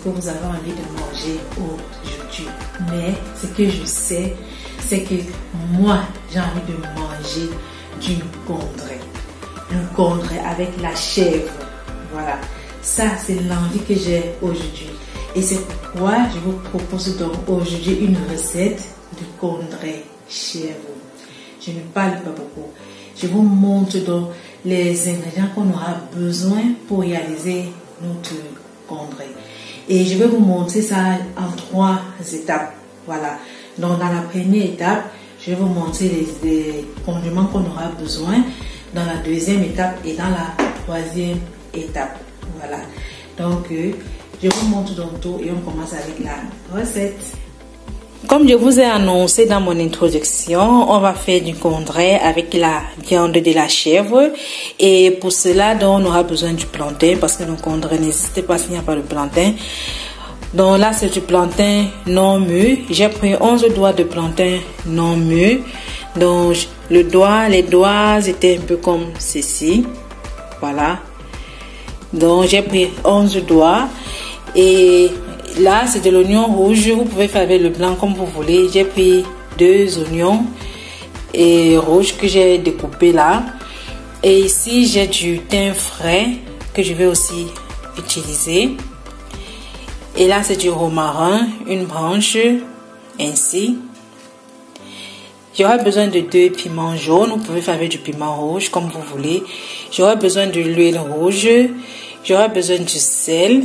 que vous avez envie de manger aujourd'hui. Mais ce que je sais, c'est que moi, j'ai envie de manger du condré. Un condré avec la chèvre. Voilà. Ça, c'est l'envie que j'ai aujourd'hui. Et c'est pourquoi je vous propose donc aujourd'hui une recette de condré chèvre. Je ne parle pas beaucoup. Je vous montre donc les ingrédients qu'on aura besoin pour réaliser notre condré. Et je vais vous montrer ça en 3 étapes. Voilà. Donc dans la première étape, je vais vous montrer les condiments qu'on aura besoin. Dans la deuxième étape et dans la troisième étape. Voilà. Donc je vous montre donc tout et on commence avec la recette. Comme je vous ai annoncé dans mon introduction, on va faire du condré avec la viande de la chèvre. Et pour cela, donc, on aura besoin du plantain parce que le condré n'existe pas s'il n'y a pas de plantain. Donc là, c'est du plantain non mûr. J'ai pris 11 doigts de plantain non mûr. Donc les doigts étaient un peu comme ceci. Voilà. Donc j'ai pris 11 doigts. Et là, c'est de l'oignon rouge. Vous pouvez faire avec le blanc comme vous voulez. J'ai pris 2 oignons et rouges que j'ai découpés là. Et ici, j'ai du thym frais que je vais aussi utiliser. Et là, c'est du romarin, une branche, ainsi. J'aurai besoin de 2 piments jaunes. Vous pouvez faire avec du piment rouge comme vous voulez. J'aurai besoin de l'huile rouge. J'aurai besoin du sel.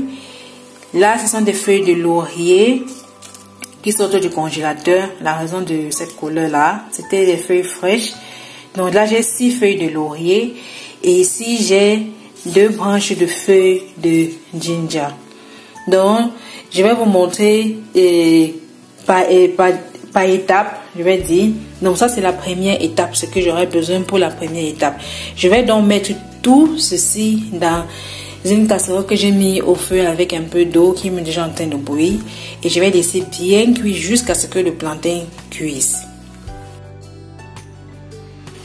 Là, ce sont des feuilles de laurier qui sortent du congélateur. La raison de cette couleur-là, c'était des feuilles fraîches. Donc là, j'ai 6 feuilles de laurier. Et ici, j'ai 2 branches de feuilles de ginger. Donc, je vais vous montrer par étape, je vais dire. Donc ça, c'est la première étape, ce que j'aurai besoin pour la première étape. Je vais donc mettre tout ceci dans une casserole que j'ai mis au feu avec un peu d'eau qui est déjà en train de bouillir. Et je vais laisser bien cuire jusqu'à ce que le plantain cuise.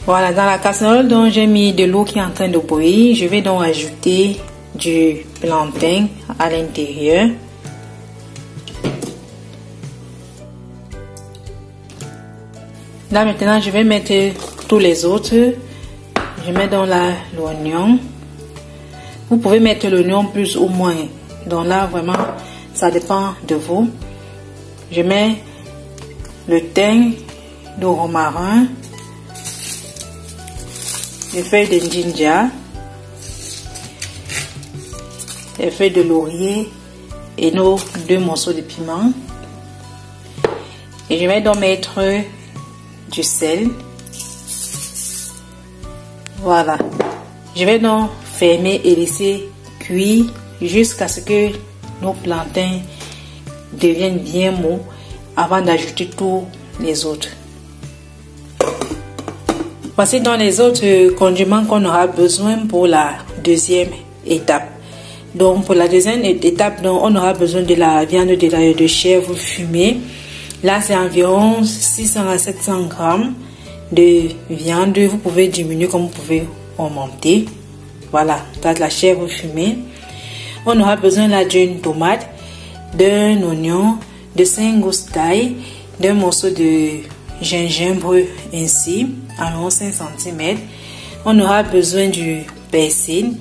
Voilà, dans la casserole dont j'ai mis de l'eau qui est en train de bouillir, je vais donc ajouter du plantain à l'intérieur. Là maintenant, je vais mettre tous les autres. Je mets dans l'oignon. Vous pouvez mettre l'oignon plus ou moins. Donc là, vraiment, ça dépend de vous. Je mets le thym, le romarin, les feuilles de ginger, les feuilles de laurier et nos 2 morceaux de piment. Et je vais donc mettre du sel. Voilà. Je vais donc fermer et laisser cuire jusqu'à ce que nos plantains deviennent bien mous avant d'ajouter tous les autres. Voici donc les autres condiments qu'on aura besoin pour la deuxième étape. Donc pour la deuxième étape, donc, on aura besoin de la viande de chèvre fumée. Là, c'est environ 600 à 700 grammes de viande. Vous pouvez diminuer comme vous pouvez augmenter. Voilà, de la chèvre fumée. On aura besoin là d'une tomate, d'un oignon, de 5 gousses d'ail, d'un morceau de gingembre ainsi, environ 5 cm. On aura besoin du persil.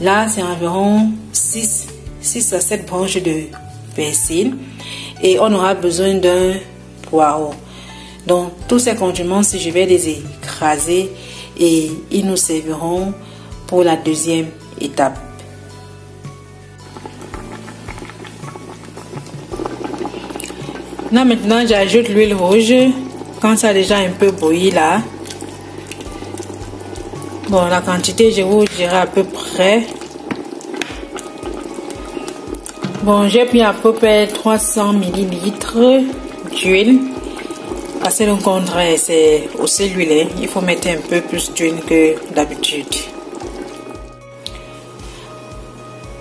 Là, c'est environ 6 à 7 branches de persil. Et on aura besoin d'un poireau. Donc, tous ces condiments, si je vais les écraser et ils nous serviront pour la deuxième étape. Là, maintenant, j'ajoute l'huile rouge. Quand ça a déjà un peu bouilli là. Bon, la quantité, je vous dirai à peu près. Bon, j'ai pris à peu près 300 ml d'huile. Parce que le condré, c'est aussi l'huile. Il faut mettre un peu plus d'huile que d'habitude.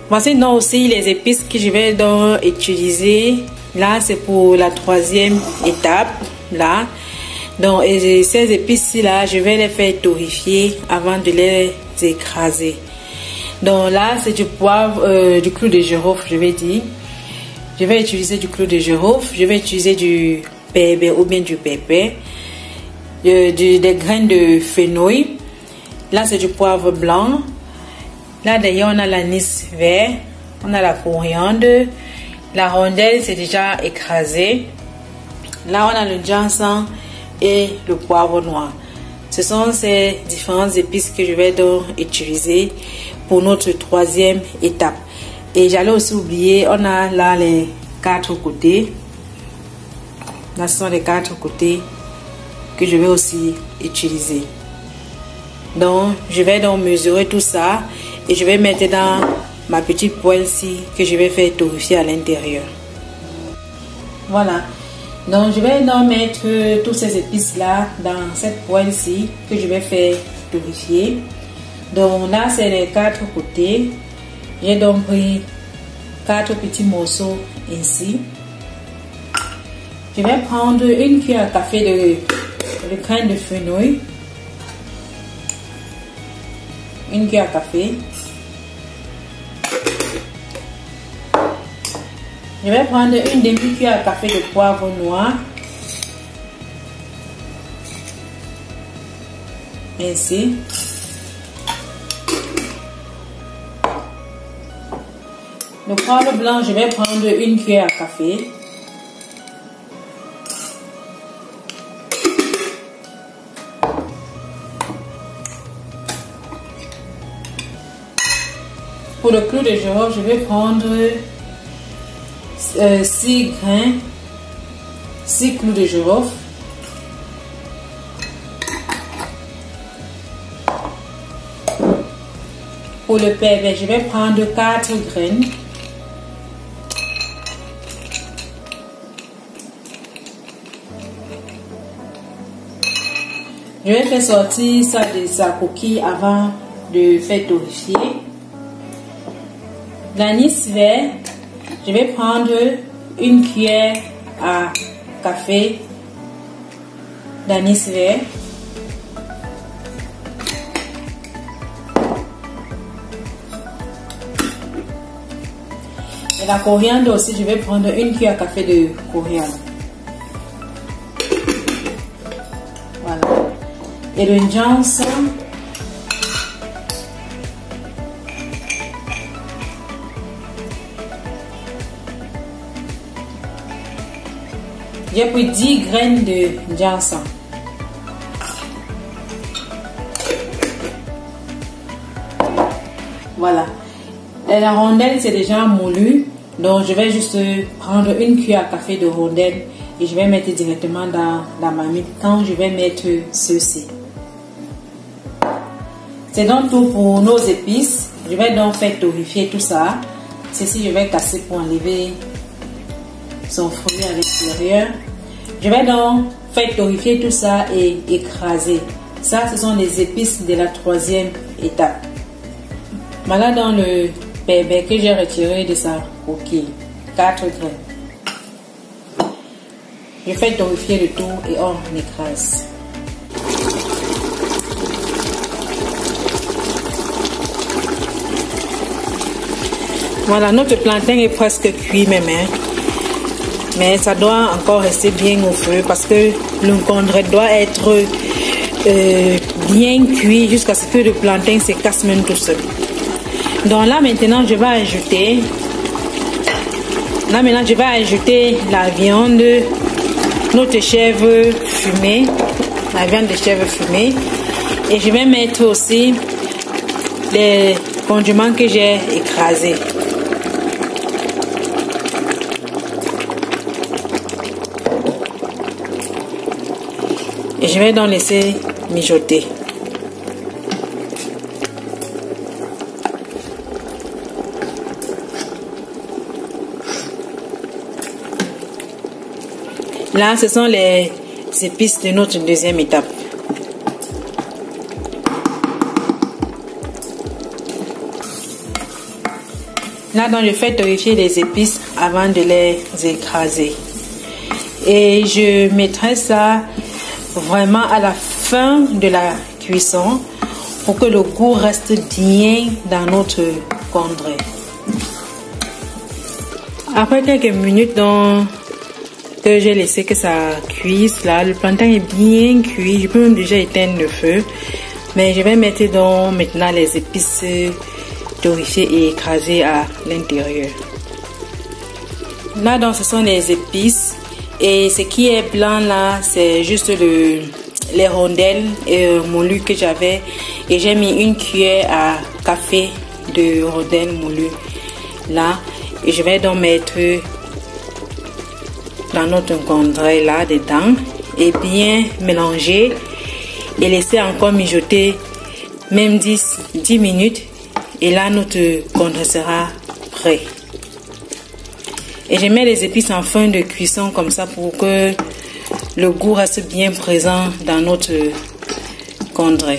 Voici donc aussi les épices que je vais donc utiliser. Là, c'est pour la troisième étape. Là. Donc, et ces épices là, je vais les faire torréfier avant de les écraser. Donc là, c'est du poivre, du clou de girofle, je vais dire. Je vais utiliser du clou de girofle, je vais utiliser du pépé ou bien du pépé, des graines de fenouil. Là, c'est du poivre blanc. Là, d'ailleurs, on a l'anis vert, on a la coriandre. La rondelle, c'est déjà écrasé. Là, on a le ginseng et le poivre noir. Ce sont ces différentes épices que je vais donc utiliser pour notre troisième étape. Et j'allais aussi oublier, on a là les 4 côtés. Là, ce sont les 4 côtés que je vais aussi utiliser. Donc, je vais donc mesurer tout ça et je vais mettre dans ma petite poêle-ci que je vais faire torréfier à l'intérieur. Voilà. Donc, je vais donc mettre toutes ces épices-là dans cette poêle-ci que je vais faire torréfier. Donc, là, c'est les 4 côtés. J'ai donc pris 4 petits morceaux ainsi. Je vais prendre une cuillère à café de graines de fenouil. Une cuillère à café. Je vais prendre une demi-cuillère à café de poivre noir. Ainsi. Le poivre blanc, je vais prendre une cuillère à café. Pour le clou de girofle, je vais prendre 6 grains, 6 clous de girofle. Pour le pépé, je vais prendre 4 graines. Je vais faire sortir ça de sa coquille avant de faire torréfier. L'anis vert, je vais prendre une cuillère à café d'anis vert. Et la coriandre aussi, je vais prendre une cuillère à café de coriandre. Voilà. Et le ginseng, j'ai pris 10 graines de ginseng. Voilà. Et la rondelle, c'est déjà moulu. Donc, je vais juste prendre une cuillère à café de rondelle et je vais mettre directement dans la marmite quand je vais mettre ceci. C'est donc tout pour nos épices. Je vais donc faire torréfier tout ça. Ceci, je vais casser pour enlever son fruit à l'extérieur. Je vais donc faire torréfier tout ça et écraser. Ça, ce sont les épices de la troisième étape. Voilà dans le pépé que j'ai retiré de sa coquille. 4 grains. Je fais torréfier le tout et on écrase. Voilà, notre plantain est presque cuit même. Mais ça doit encore rester bien au feu parce que le condré doit être bien cuit jusqu'à ce que le plantain se casse même tout seul. Donc là maintenant je vais ajouter la viande, notre chèvre fumée, la viande de chèvre fumée, et je vais mettre aussi les condiments que j'ai écrasés. Et je vais donc laisser mijoter. Là, ce sont les épices de notre deuxième étape. Là, donc, je fais torréfier les épices avant de les écraser. Et je mettrai ça vraiment à la fin de la cuisson pour que le goût reste bien dans notre condré. Après quelques minutes donc, que j'ai laissé que ça cuise là, le plantain est bien cuit. Je peux même déjà éteindre le feu. Mais je vais mettre donc maintenant les épices torréfiées et écrasées à l'intérieur. Là donc ce sont les épices. Et ce qui est blanc là, c'est juste les rondelles moulues que j'avais. Et j'ai mis une cuillère à café de rondelles moulues là. Et je vais donc mettre dans notre congèle là dedans. Et bien mélanger. Et laisser encore mijoter même 10 minutes. Et là notre congèle sera prêt. Et je mets les épices en fin de cuisson comme ça pour que le goût reste bien présent dans notre congèle.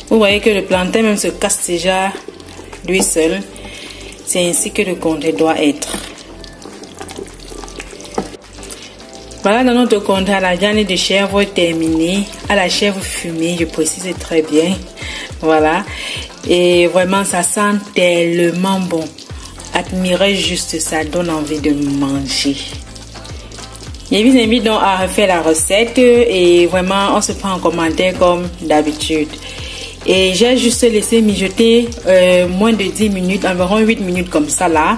Vous voyez que le plantain même se casse déjà lui seul. C'est ainsi que le congèle doit être. Voilà dans notre congèle la viande de chèvre terminée. À la chèvre fumée, je précise très bien. Voilà. Et vraiment ça sent tellement bon. Admirez juste, ça donne envie de manger. Je vous invite donc à refaire la recette et vraiment on se prend en commentaire comme d'habitude. Et j'ai juste laissé mijoter moins de 10 minutes, environ 8 minutes comme ça là.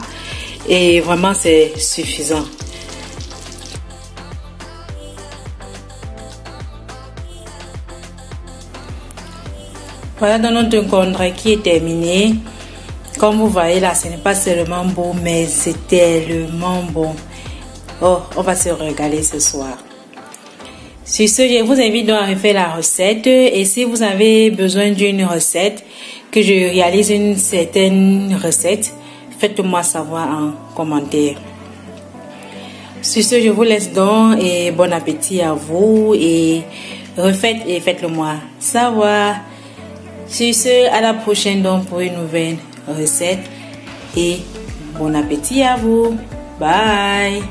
Et vraiment c'est suffisant. Voilà dans notre congèle qui est terminé. Comme vous voyez là, ce n'est pas seulement beau, mais c'est tellement bon. Oh, on va se régaler ce soir. Sur ce, je vous invite donc à refaire la recette. Et si vous avez besoin d'une recette, que je réalise une certaine recette, faites-moi savoir en commentaire. Sur ce, je vous laisse donc et bon appétit à vous. Et refaites et faites-le moi savoir. Sur ce, à la prochaine donc pour une nouvelle recette et bon appétit à vous. Bye.